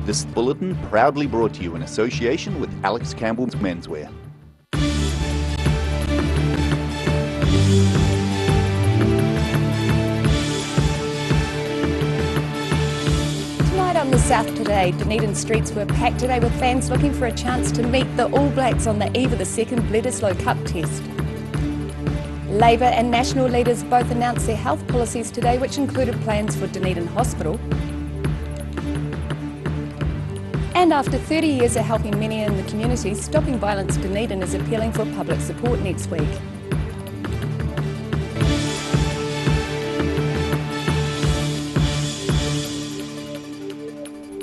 This bulletin proudly brought to you in association with Alex Campbell's Menswear. Tonight on The South Today, Dunedin streets were packed today with fans looking for a chance to meet the All Blacks on the eve of the second Bledisloe Cup test. Labour and National leaders both announced their health policies today, which included plans for Dunedin Hospital. And after 30 years of helping many in the community, Stopping Violence Dunedin is appealing for public support next week.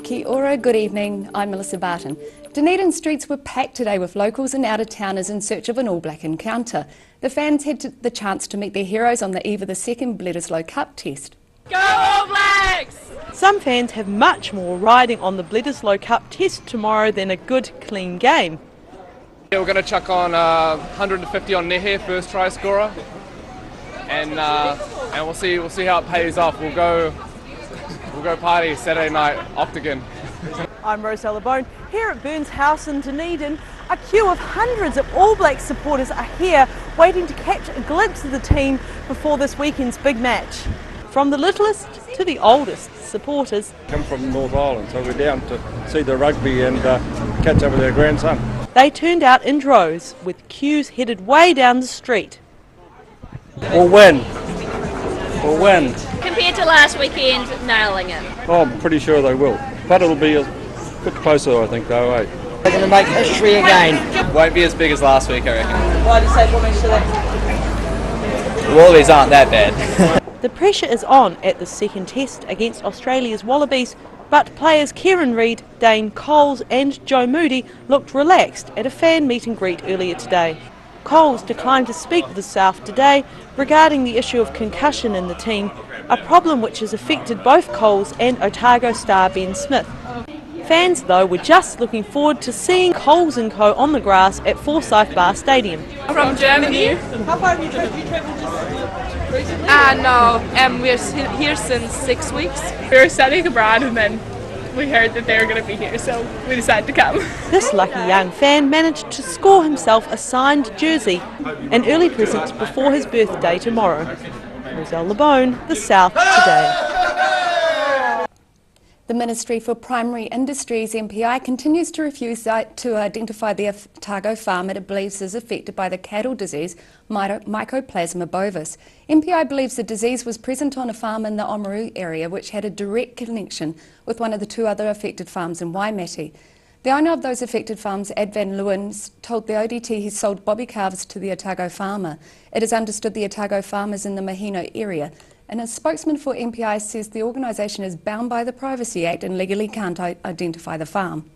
Kia ora, good evening, I'm Melissa Barton. Dunedin streets were packed today with locals and out-of-towners in search of an All Black encounter. The fans had the chance to meet their heroes on the eve of the second Bledisloe Cup test. Go All Blacks! Some fans have much more riding on the Bledisloe Cup test tomorrow than a good, clean game. Yeah, we're going to chuck on 150 on Nehe, first try scorer, and we'll see how it pays off. We'll go party Saturday night, Octagon. I'm Rosella Bone. Here at Burns House in Dunedin, a queue of hundreds of All Black supporters are here waiting to catch a glimpse of the team before this weekend's big match. From the littlest to the oldest supporters. Come from North Island, so we're down to see the rugby and catch up with our grandson. They turned out in droves with queues headed way down the street. We'll win. We'll win. Compared to last weekend, nailing it. Oh, I'm pretty sure they will. But it'll be a bit closer, I think, though, eh? They're going to make history again. Won't be as big as last week, I reckon. Why do you say Wallabies to that? The Wallabies aren't that bad. The pressure is on at the second test against Australia's Wallabies, but players Kieran Reid, Dane Coles and Joe Moody looked relaxed at a fan meet and greet earlier today. Coles declined to speak with the South Today regarding the issue of concussion in the team, a problem which has affected both Coles and Otago star Ben Smith. Fans, though, were just looking forward to seeing Coles & Co on the grass at Forsyth Bar Stadium. From Germany. How far have you travelled just recently? No, we're here since 6 weeks. We were studying abroad and then we heard that they were going to be here, so we decided to come. This lucky young fan managed to score himself a signed jersey, an early present before his birthday tomorrow. Roselle LeBone, The South Today. The Ministry for Primary Industries, MPI, continues to refuse to identify the Otago farm it believes is affected by the cattle disease Mycoplasma bovis. MPI believes the disease was present on a farm in the Oamaru area which had a direct connection with one of the two other affected farms in Waimate. The owner of those affected farms, Ad Van Leeuwen, told the ODT he sold bobby calves to the Otago farmer. It is understood the Otago farm is in the Mahino area, and a spokesman for MPI says the organisation is bound by the Privacy Act and legally can't identify the farm.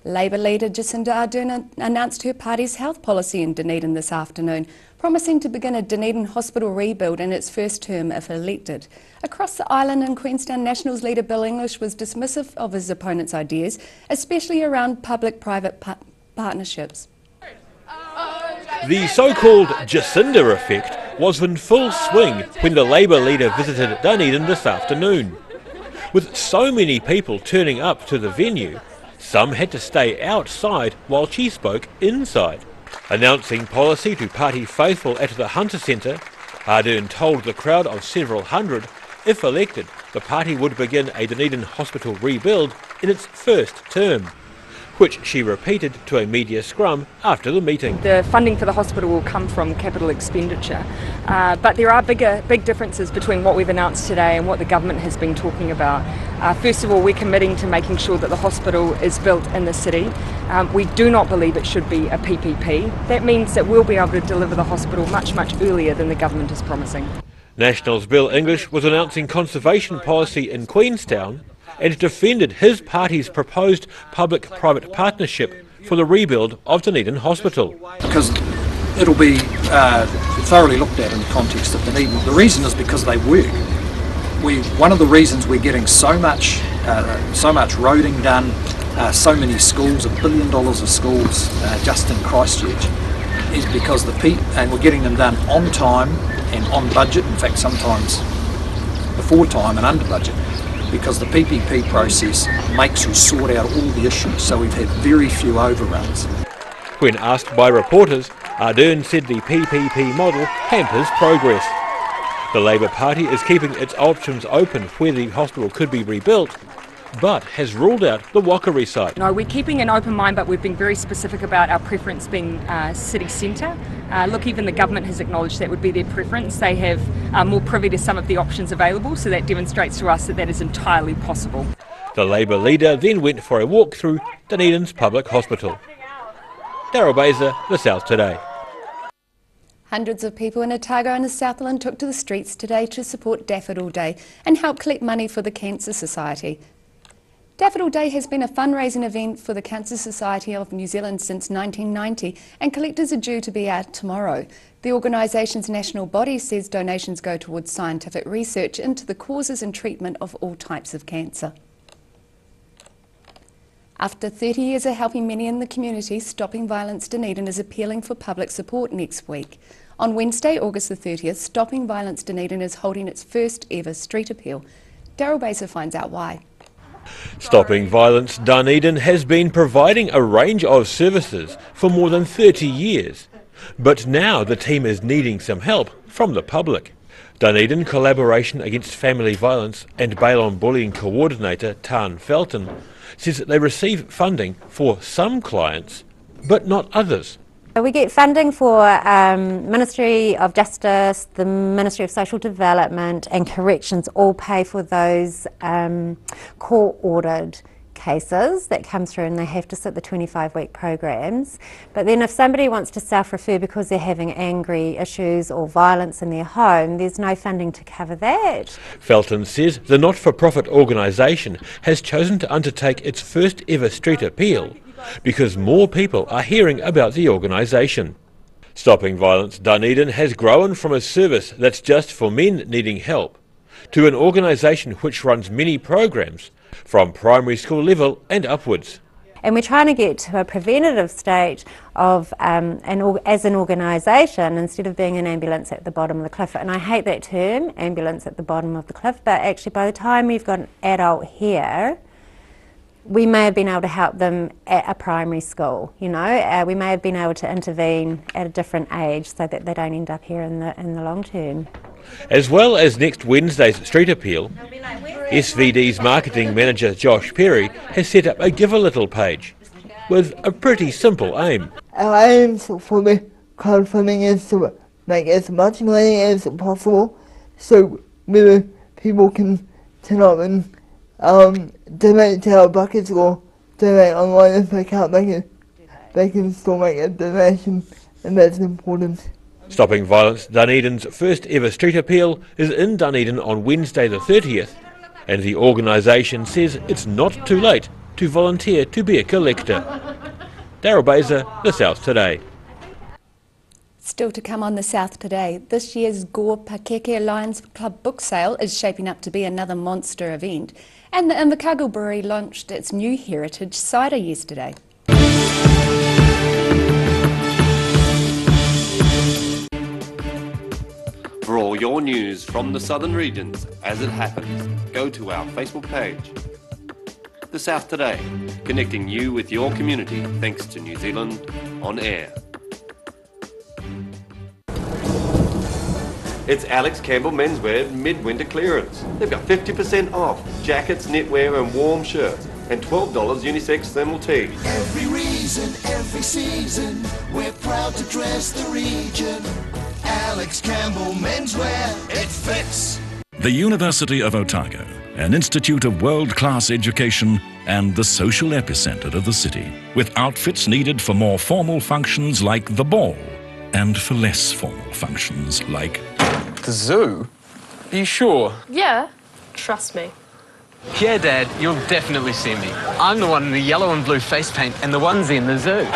Labour leader Jacinda Ardern announced her party's health policy in Dunedin this afternoon, promising to begin a Dunedin hospital rebuild in its first term if elected. Across the island in Queenstown, Nationals leader Bill English was dismissive of his opponent's ideas, especially around public-private partnerships. The so-called Jacinda effect was in full swing when the Labour leader visited Dunedin this afternoon. With so many people turning up to the venue, some had to stay outside while she spoke inside. Announcing policy to party faithful at the Hunter Centre, Ardern told the crowd of several hundred, if elected, the party would begin a Dunedin hospital rebuild in its first term, which she repeated to a media scrum after the meeting. The funding for the hospital will come from capital expenditure, but there are big differences between what we've announced today and what the government has been talking about. First of all, we're committing to making sure that the hospital is built in the city. We do not believe it should be a PPP. That means that we'll be able to deliver the hospital much earlier than the government is promising. Nationals Bill English was announcing conservation policy in Queenstown and defended his party's proposed public-private partnership for the rebuild of Dunedin Hospital. Because it'll be thoroughly looked at in the context of Dunedin. The reason is because they work. One of the reasons we're getting so much roading done, so many schools, $1 billion of schools just in Christchurch, is because and we're getting them done on time and on budget. In fact, sometimes before time and under budget. because the PPP process makes you sort out all the issues, so we've had very few overruns. When asked by reporters, Ardern said the PPP model hampers progress. The Labour Party is keeping its options open where the hospital could be rebuilt, but has ruled out the Whakaari site. No, we're keeping an open mind, but we've been very specific about our preference being city centre. Look, even the government has acknowledged that would be their preference. They have more privy to some of the options available, so that demonstrates to us that that is entirely possible. The Labour leader then went for a walk through Dunedin's public hospital. Daryl Baser, The South Today. Hundreds of people in Otago and the Southland took to the streets today to support Daffodil Day and help collect money for the Cancer Society. Daffodil Day has been a fundraising event for the Cancer Society of New Zealand since 1990, and collectors are due to be out tomorrow. The organisation's national body says donations go towards scientific research into the causes and treatment of all types of cancer. After 30 years of helping many in the community, Stopping Violence Dunedin is appealing for public support next week. On Wednesday, August the 30th, Stopping Violence Dunedin is holding its first ever street appeal. Daryl Baser finds out why. Stopping Violence Dunedin has been providing a range of services for more than 30 years, but now the team is needing some help from the public. Dunedin Collaboration Against Family Violence and Bail on Bullying coordinator Tan Felton says that they receive funding for some clients, but not others. We get funding for Ministry of Justice, the Ministry of Social Development and Corrections all pay for those court-ordered cases that come through, and they have to sit the 25-week programs. But then if somebody wants to self-refer because they're having angry issues or violence in their home, there's no funding to cover that. Felton says the not-for-profit organisation has chosen to undertake its first ever street appeal because more people are hearing about the organisation. Stopping Violence Dunedin has grown from a service that's just for men needing help to an organisation which runs many programs from primary school level and upwards. And we're trying to get to a preventative state of, as an organisation, instead of being an ambulance at the bottom of the cliff. And I hate that term, ambulance at the bottom of the cliff, but actually by the time we've got an adult here, we may have been able to help them at a primary school, you know. We may have been able to intervene at a different age so that they don't end up here in the long term. As well as next Wednesday's street appeal, SVD's marketing manager Josh Perry has set up a Give a Little page with a pretty simple aim. Our aim for the crowdfunding is to make as much money as possible, so whether people can turn up and donate to our buckets or donate online if they can't make it, they can still make a donation, and that's important. Stopping Violence Dunedin's first ever street appeal is in Dunedin on Wednesday the 30th, and the organisation says it's not too late to volunteer to be a collector. Daryl Baser, The South Today. Still to come on The South Today, this year's Gore Pakeke Lions Club book sale is shaping up to be another monster event, and the Invercargill Brewery launched its new heritage cider yesterday. For all your news from the southern regions as it happens, go to our Facebook page. The South Today, connecting you with your community thanks to New Zealand On Air. It's Alex Campbell Menswear midwinter clearance. They've got 50% off jackets, knitwear and warm shirts, and $12 unisex thermal tees. Every reason, every season, we're proud to dress the region. Alex Campbell Menswear, it fits. The University of Otago, an institute of world-class education and the social epicentre of the city, with outfits needed for more formal functions like the ball, and for less formal functions like the zoo? Are you sure? Yeah, trust me. Yeah, Dad, you'll definitely see me. I'm the one in the yellow and blue face paint and the onesie in the zoo.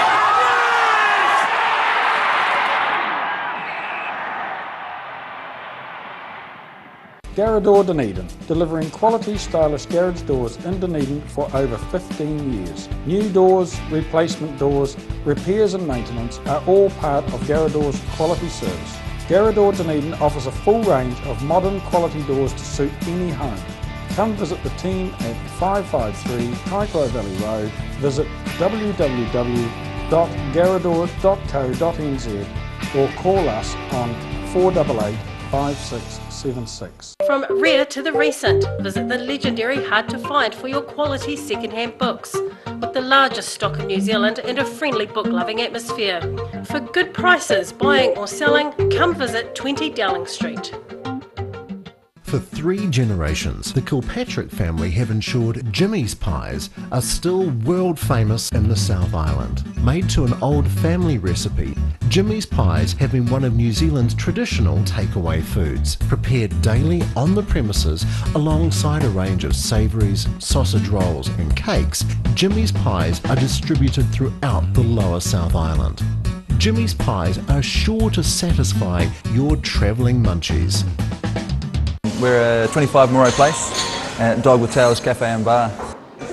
Garrador Dunedin, delivering quality stylish garage doors in Dunedin for over 15 years. New doors, replacement doors, repairs and maintenance are all part of Garrador's quality service. Garrador Dunedin offers a full range of modern quality doors to suit any home. come visit the team at 553 Kaikoai Valley Road. Visit www.garador.co.nz or call us on 488 5676. From rare to the recent, visit the legendary Hard to Find for your quality second-hand books, with the largest stock in New Zealand and a friendly book-loving atmosphere. For good prices, buying or selling, come visit 20 Dowling Street. For 3 generations, the Kilpatrick family have ensured Jimmy's pies are still world famous in the South Island. Made to an old family recipe, Jimmy's pies have been one of New Zealand's traditional takeaway foods, prepared daily on the premises alongside a range of savouries, sausage rolls and cakes. Jimmy's pies are distributed throughout the lower South Island. Jimmy's pies are sure to satisfy your travelling munchies. We're a 25 Moreau Place at Dog with Tails Cafe and Bar.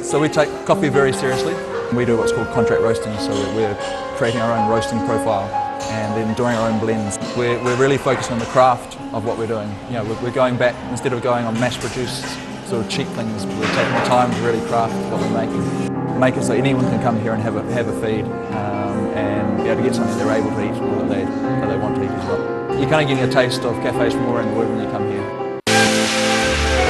So we take coffee very seriously. We do what's called contract roasting, so we're creating our own roasting profile and then doing our own blends. We're really focused on the craft of what we're doing. You know, we're going back, instead of going on mass-produced sort of cheap things, we're taking the time to really craft what we're making. Make it so anyone can come here and have a feed and be able to get something they're able to eat or that they want to eat as well. You're kind of getting a taste of cafes from all around the world when you come here.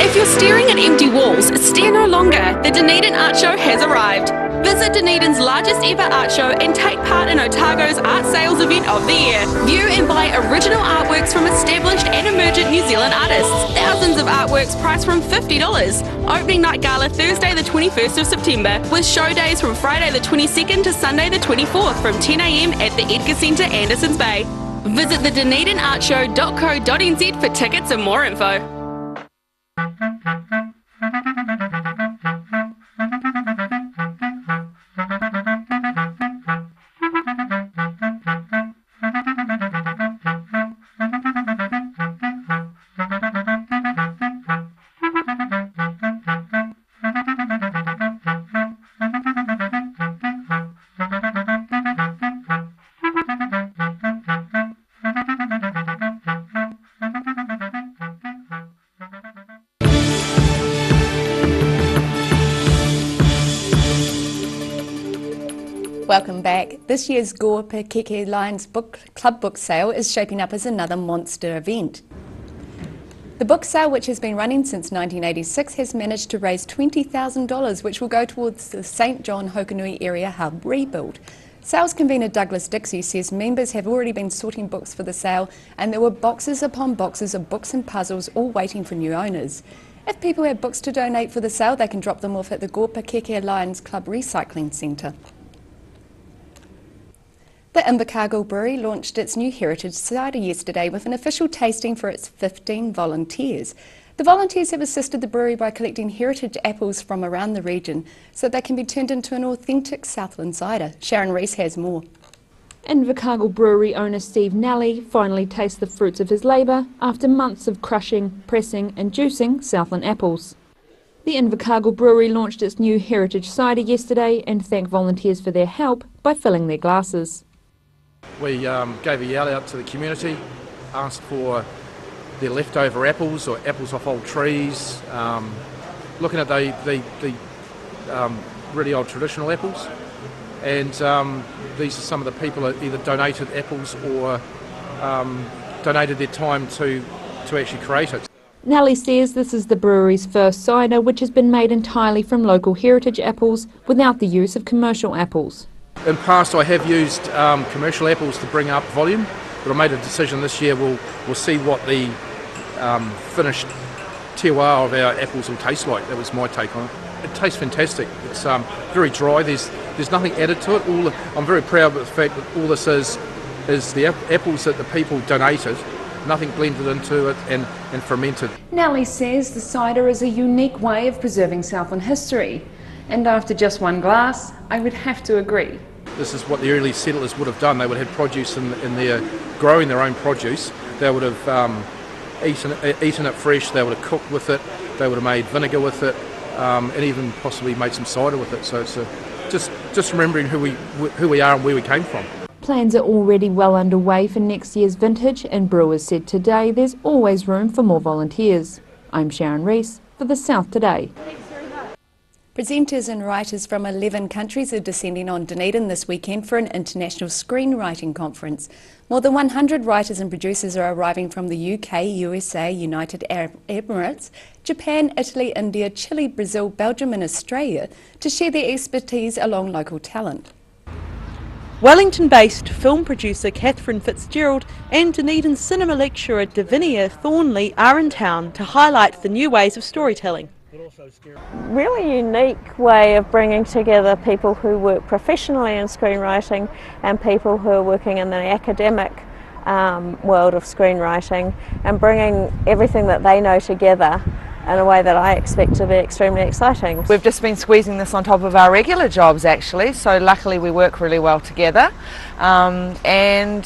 If you're staring at empty walls, stare no longer. The Dunedin Art Show has arrived. Visit Dunedin's largest ever art show and take part in Otago's art sales event of the year. View and buy original artworks from established and emergent New Zealand artists. Thousands of artworks priced from $50. Opening night gala Thursday the 21st of September, with show days from Friday the 22nd to Sunday the 24th from 10 AM at the Edgar Centre, Andersons Bay. Visit the DunedinArtShow.co.nz for tickets and more info. Welcome back. This year's Gore Pakeke Lions Club book sale is shaping up as another monster event. The book sale, which has been running since 1986, has managed to raise $20,000, which will go towards the St John Hokonui area hub rebuild. Sales convener Douglas Dixie says members have already been sorting books for the sale, and there were boxes upon boxes of books and puzzles all waiting for new owners. If people have books to donate for the sale, they can drop them off at the Gore Pakeke Lions Club Recycling Centre. The Invercargill Brewery launched its new heritage cider yesterday with an official tasting for its 15 volunteers. The volunteers have assisted the brewery by collecting heritage apples from around the region so they can be turned into an authentic Southland cider. Sharon Rees has more. Invercargill Brewery owner Steve Nally finally tastes the fruits of his labour after months of crushing, pressing and juicing Southland apples. The Invercargill Brewery launched its new heritage cider yesterday and thanked volunteers for their help by filling their glasses. We gave a yell out to the community, asked for their leftover apples or apples off old trees, looking at the really old traditional apples, and these are some of the people that either donated apples or donated their time to actually create it. Nally says this is the brewery's first cider which has been made entirely from local heritage apples without the use of commercial apples. In past I have used commercial apples to bring up volume, but I made a decision this year we'll see what the finished terroir of our apples will taste like. That was my take on it. It tastes fantastic. It's very dry, there's nothing added to it. I'm very proud of the fact that all this is the apples that the people donated, nothing blended into it and fermented. Nally says the cider is a unique way of preserving Southland history, and after just one glass I would have to agree. This is what the early settlers would have done. They would have produce in their, growing their own produce. They would have eaten it fresh, they would have cooked with it, they would have made vinegar with it, and even possibly made some cider with it. So it's just remembering who we are and where we came from. Plans are already well underway for next year's vintage, and brewers said today there's always room for more volunteers. I'm Sharon Rees for the South Today. Presenters and writers from 11 countries are descending on Dunedin this weekend for an international screenwriting conference. More than 100 writers and producers are arriving from the UK, USA, United Arab Emirates, Japan, Italy, India, Chile, Brazil, Belgium and Australia to share their expertise along local talent. Wellington-based film producer Catherine Fitzgerald and Dunedin cinema lecturer Davinia Thornley are in town to highlight the new ways of storytelling. Really unique way of bringing together people who work professionally in screenwriting and people who are working in the academic world of screenwriting, and bringing everything that they know together in a way that I expect to be extremely exciting. We've just been squeezing this on top of our regular jobs actually, so luckily we work really well together, and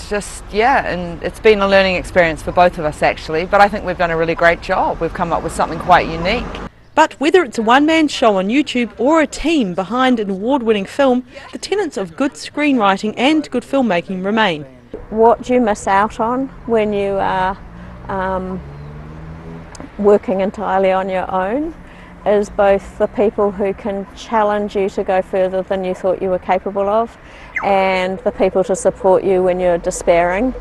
it's been a learning experience for both of us actually, but I think we've done a really great job. We've come up with something quite unique. But whether it's a one-man show on YouTube or a team behind an award-winning film, the tenets of good screenwriting and good filmmaking remain. What do you miss out on when you are working entirely on your own is both the people who can challenge you to go further than you thought you were capable of, and the people to support you when you're despairing.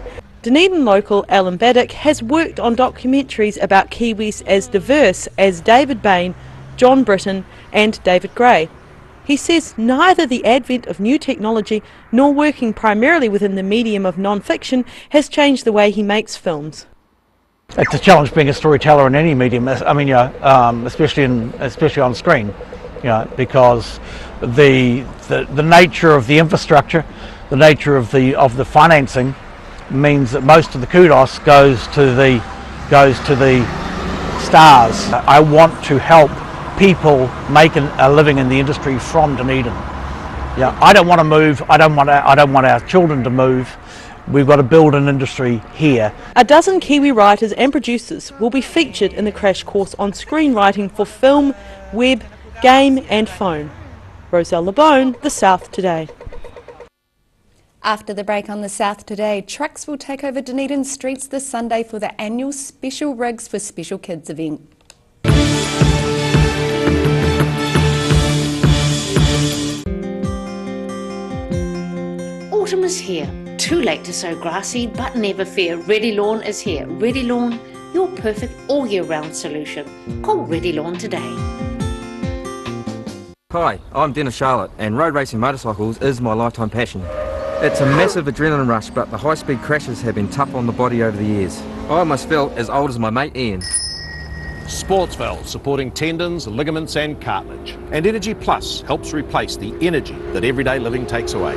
Dunedin local Alan Baddock has worked on documentaries about Kiwis as diverse as David Bain, John Britton and David Gray. He says neither the advent of new technology nor working primarily within the medium of non-fiction has changed the way he makes films. It's a challenge being a storyteller in any medium. I mean, especially on screen, because the nature of the infrastructure, the nature of the financing, means that most of the kudos goes to the stars. I want to help people make a living in the industry from Dunedin. I don't want to move. I don't want our children to move. We've got to build an industry here. A dozen Kiwi writers and producers will be featured in the crash course on screenwriting for film, web, game and phone. Roselle LeBone, The South Today. After the break on The South Today, trucks will take over Dunedin streets this Sunday for the annual Special Rigs for Special Kids event. Autumn is here. Too late to sow grass seed, but never fear. Ready Lawn is here. Ready Lawn, your perfect all year round solution. Call Ready Lawn today. Hi, I'm Dennis Charlotte, and road racing motorcycles is my lifetime passion. It's a massive adrenaline rush, but the high-speed crashes have been tough on the body over the years. I almost felt as old as my mate Ian. Sportsval, supporting tendons, ligaments and cartilage. And Energy Plus helps replace the energy that everyday living takes away.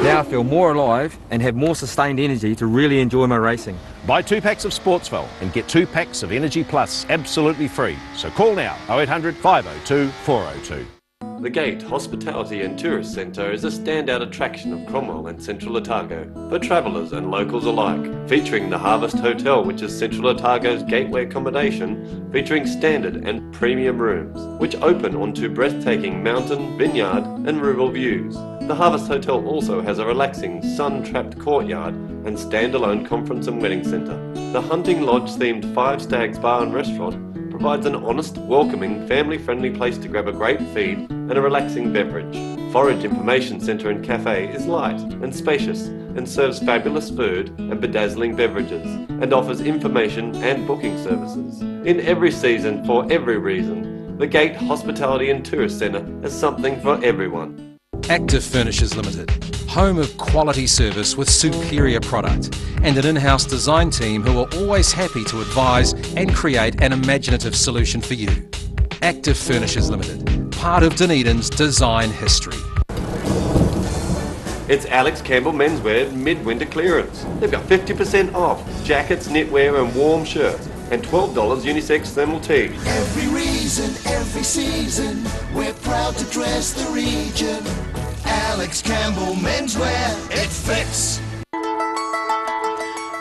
Now I feel more alive and have more sustained energy to really enjoy my racing. Buy 2 packs of Sportsval and get 2 packs of Energy Plus absolutely free. So call now, 0800 502 402. The Gate Hospitality and Tourist Centre is a standout attraction of Cromwell and Central Otago for travellers and locals alike, featuring the Harvest Hotel, which is Central Otago's gateway accommodation, featuring standard and premium rooms, which open onto breathtaking mountain, vineyard and rural views. The Harvest Hotel also has a relaxing, sun-trapped courtyard and standalone conference and wedding centre. The Hunting Lodge-themed Five Stags Bar and Restaurant provides an honest, welcoming, family-friendly place to grab a great feed and a relaxing beverage. Forage Information Centre and Cafe is light and spacious and serves fabulous food and bedazzling beverages and offers information and booking services. In every season, for every reason, the Gate Hospitality and Tourist Centre has something for everyone. Active Furnishers Limited, home of quality service with superior product and an in-house design team who are always happy to advise and create an imaginative solution for you. Active Furnishers Limited, part of Dunedin's design history. It's Alex Campbell Menswear mid-winter clearance. They've got 50% off jackets, knitwear and warm shirts and $12 unisex thermal tees. Every reason, every season, we're proud to dress the region. Alex Campbell Menswear, it fits.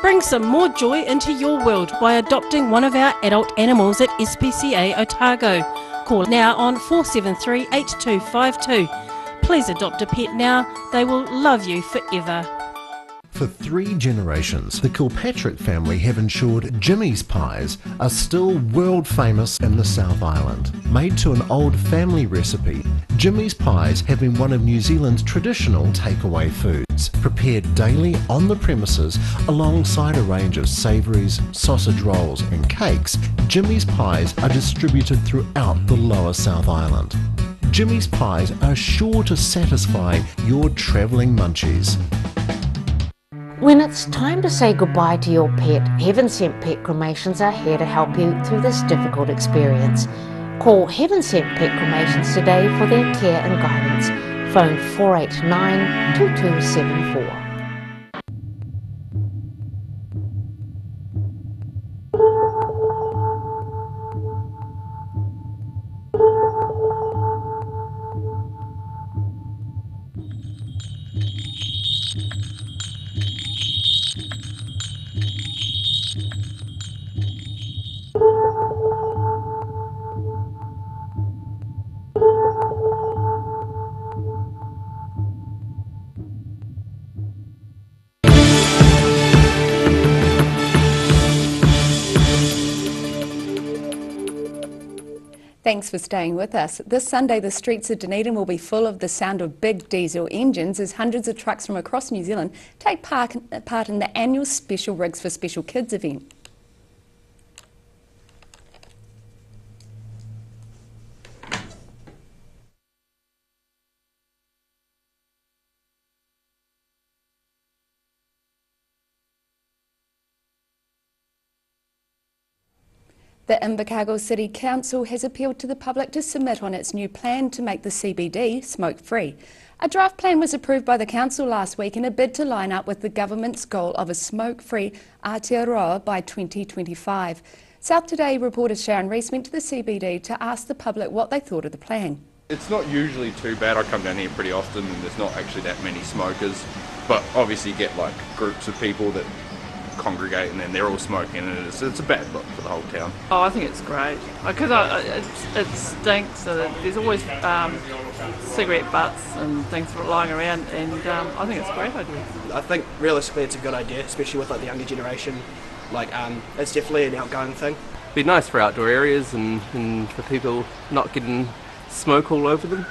Bring some more joy into your world by adopting one of our adult animals at SPCA Otago. Call now on 473 8252. Please adopt a pet now, they will love you forever. For 3 generations, the Kilpatrick family have ensured Jimmy's pies are still world famous in the South Island. Made to an old family recipe, Jimmy's pies have been one of New Zealand's traditional takeaway foods, prepared daily on the premises alongside a range of savouries, sausage rolls and cakes. Jimmy's pies are distributed throughout the lower South Island. Jimmy's pies are sure to satisfy your travelling munchies. When it's time to say goodbye to your pet, Heaven Sent Pet Cremations are here to help you through this difficult experience. Call Heaven Sent Pet Cremations today for their care and guidance. Phone 489 2274. Thanks for staying with us. This Sunday, the streets of Dunedin will be full of the sound of big diesel engines as hundreds of trucks from across New Zealand take part in the annual Special Rigs for Special Kids event. The Invercargill City Council has appealed to the public to submit on its new plan to make the CBD smoke-free. A draft plan was approved by the council last week in a bid to line up with the government's goal of a smoke-free Aotearoa by 2025. South Today reporter Sharon Rees went to the CBD to ask the public what they thought of the plan. It's not usually too bad. I come down here pretty often and there's not actually that many smokers, but obviously you get like groups of people that congregate and then they're all smoking and it's a bad look for the whole town. Oh, I think it's great because it stinks. There's always cigarette butts and things lying around, and I think it's a great idea. I think realistically it's a good idea, especially with like the younger generation. Like it's definitely an outgoing thing. It'd be nice for outdoor areas and for people not getting smoke all over them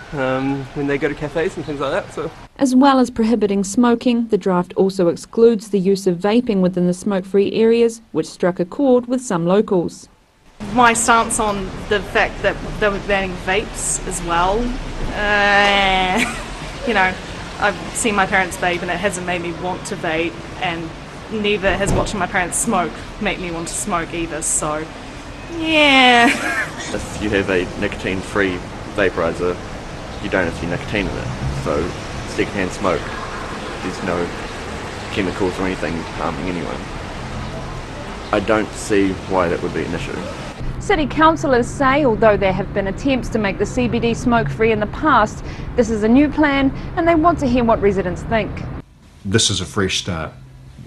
when they go to cafes and things like that. So. As well as prohibiting smoking, the draft also excludes the use of vaping within the smoke-free areas, which struck a chord with some locals. My stance on the fact that they were banning vapes as well, you know, I've seen my parents vape and it hasn't made me want to vape, and neither has watching my parents smoke make me want to smoke either, so yeah. If you have a nicotine-free vaporizer, you don't have any nicotine in it, so secondhand smoke, there's no chemicals or anything harming anyone. I don't see why that would be an issue. City councillors say although there have been attempts to make the CBD smoke-free in the past, this is a new plan and they want to hear what residents think. This is a fresh start.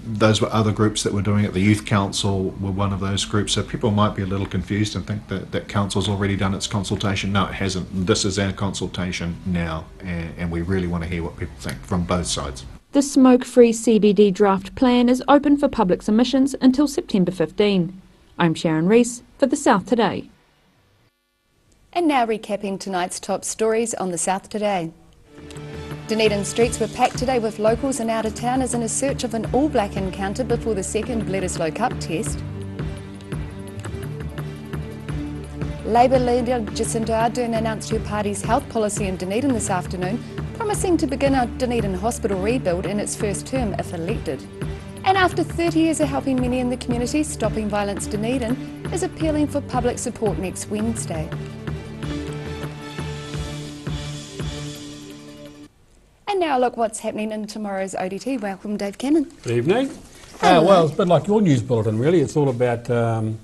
Those were other groups that were doing it. The Youth Council were one of those groups, so people might be a little confused and think that council's already done its consultation. No, it hasn't. This is our consultation now, and we really want to hear what people think from both sides. The smoke-free CBD draft plan is open for public submissions until September 15. I'm Sharon Rees for the South Today. And now recapping tonight's top stories on the South Today. Dunedin streets were packed today with locals and out-of-towners in a search of an all-black encounter before the second Bledisloe Cup test. Labour leader Jacinda Ardern announced her party's health policy in Dunedin this afternoon, promising to begin a Dunedin hospital rebuild in its first term if elected. And after 30 years of helping many in the community, Stopping Violence Dunedin is appealing for public support next Wednesday. And now look what's happening in tomorrow's ODT. Welcome, Dave Cannon. Good evening. Well, it's a bit like your news bulletin, really. It's all about the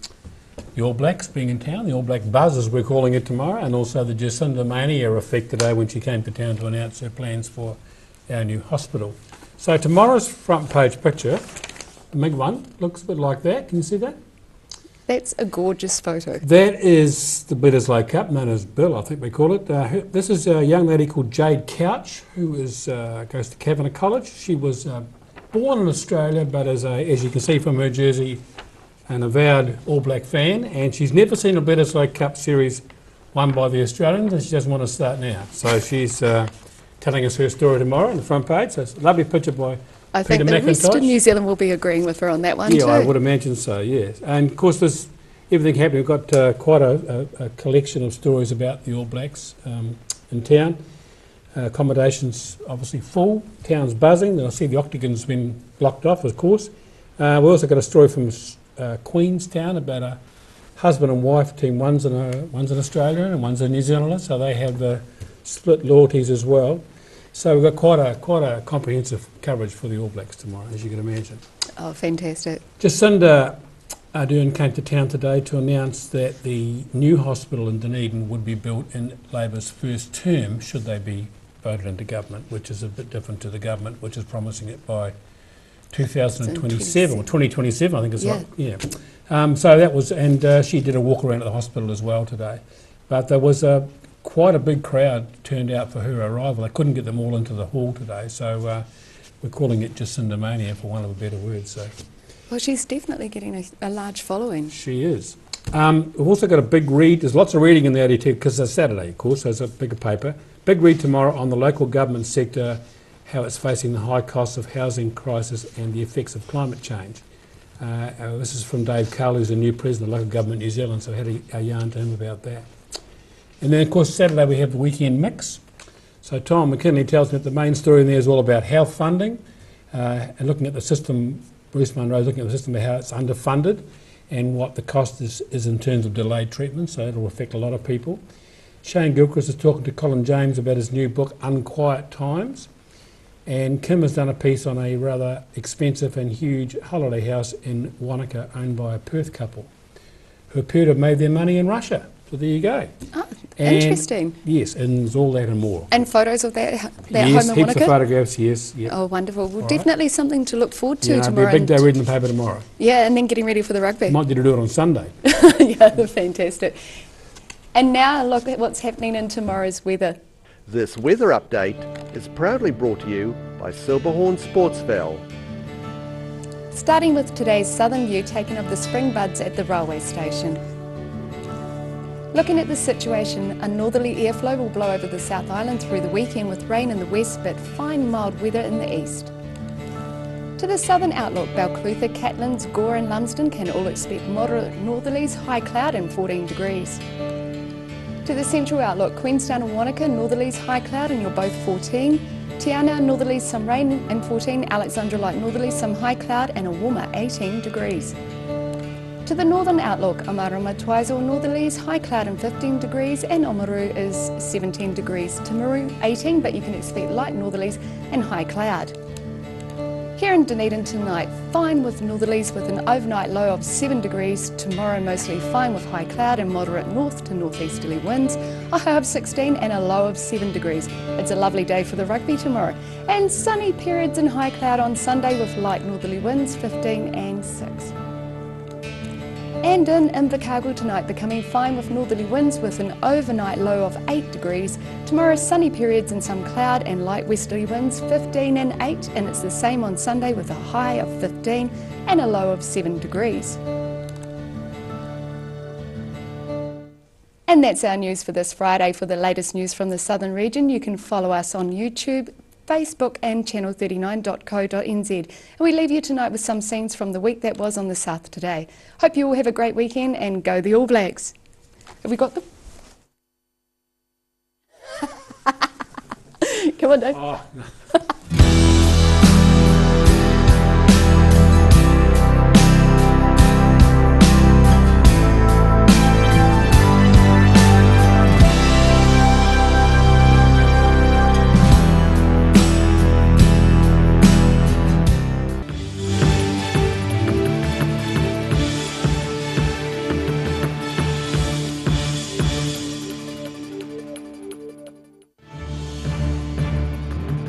All Blacks being in town, the All Black Buzz, as we're calling it tomorrow, and also the Jacinda Mania effect today when she came to town to announce her plans for our new hospital. So tomorrow's front page picture, the big one, looks a bit like that. Can you see that? That's a gorgeous photo. That is the Bledisloe Cup, known as Bill, I think we call it. This is a young lady called Jade Couch, who is goes to Kavanagh College. She was born in Australia, but as you can see from her jersey, an avowed All Black fan, and she's never seen a Bledisloe Cup series won by the Australians, and she doesn't want to start now. So she's telling us her story tomorrow on the front page. So it's a lovely picture by I Peter think the rest of McIntosh. New Zealand will be agreeing with her on that one too. Yeah, I would imagine so, yes. And of course there's everything happening. We've got quite a collection of stories about the All Blacks in town. Accommodations obviously full, town's buzzing. I see the Octagon's been blocked off, of course. We also got a story from Queenstown about a husband and wife team. One's an Australian and one's a New Zealander, so they have split loyalties as well. So we've got quite a comprehensive coverage for the All Blacks tomorrow, as you can imagine. Oh, fantastic. Jacinda Ardern came to town today to announce that the new hospital in Dunedin would be built in Labor's first term, should they be voted into government, which is a bit different to the government, which is promising it by 2027 or 2027, I think it's right. Yeah. So that was, and she did a walk around at the hospital as well today. But there was quite a big crowd turned out for her arrival. They couldn't get them all into the hall today, so we're calling it Jacinda Mania, for want of a better word. So. Well, she's definitely getting a large following. She is. We've also got a big read. There's lots of reading in the ADT because it's Saturday, of course, so it's a bigger paper. Big read tomorrow on the local government sector, how it's facing the high costs of housing crisis and the effects of climate change. This is from Dave Carl, who's the new president of local government New Zealand, so I had a yarn to him about that. And then, of course, Saturday we have the weekend mix. So Tom McKinley tells me that the main story in there is all about health funding and looking at the system. Bruce Munro's looking at the system of how it's underfunded and what the cost is in terms of delayed treatment, so it'll affect a lot of people. Shane Gilchrist is talking to Colin James about his new book, Unquiet Times. And Kim has done a piece on a rather expensive and huge holiday house in Wanaka owned by a Perth couple who appear to have made their money in Russia. So there you go. Oh, interesting. Yes, and there's all that and more. And photos of that home in Yes, Wanaka? heaps of photographs, yes. Yep. Oh, wonderful. Well, All definitely something to look forward to Yeah, tomorrow. it'll be a big day reading the paper tomorrow. Yeah, and then getting ready for the rugby. Might need to do it on Sunday. Yeah, fantastic. And now look at what's happening in tomorrow's weather. This weather update is proudly brought to you by Silverhorn Sportsville. Starting with today's southern view taken of the spring buds at the railway station. Looking at the situation, a northerly airflow will blow over the South Island through the weekend with rain in the west but fine mild weather in the east. To the southern outlook, Balclutha, Catlins, Gore and Lumsden can all expect moderate northerlies, high cloud and 14 degrees. To the central outlook, Queenstown and Wanaka, northerlies, high cloud and you're both 14. Te Anau, northerlies, some rain and 14. Alexandra light northerlies, some high cloud and a warmer 18 degrees. To the northern outlook, Amarama, Twizel, northerlies, high cloud and 15 degrees, and Oamaru is 17 degrees. Timaru, 18, but you can expect light northerlies and high cloud. Here in Dunedin tonight, fine with northerlies with an overnight low of 7 degrees. Tomorrow mostly fine with high cloud and moderate north to northeasterly winds. A high of 16 and a low of 7 degrees. It's a lovely day for the rugby tomorrow. And sunny periods and high cloud on Sunday with light northerly winds, 15 and 6. And in Invercargill tonight, becoming fine with northerly winds with an overnight low of 8 degrees. Tomorrow, sunny periods and some cloud and light westerly winds, 15 and 8. And it's the same on Sunday with a high of 15 and a low of 7 degrees. And that's our news for this Friday. For the latest news from the southern region, you can follow us on YouTube, Facebook and channel39.co.nz. And we leave you tonight with some scenes from the week that was on the South today. Hope you all have a great weekend and go the All Blacks. Have we got them? Come on, Dave. Oh, no.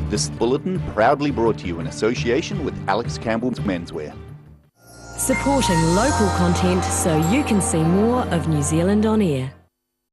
This bulletin proudly brought to you in association with Alex Campbell's Menswear. Supporting local content so you can see more of New Zealand on air.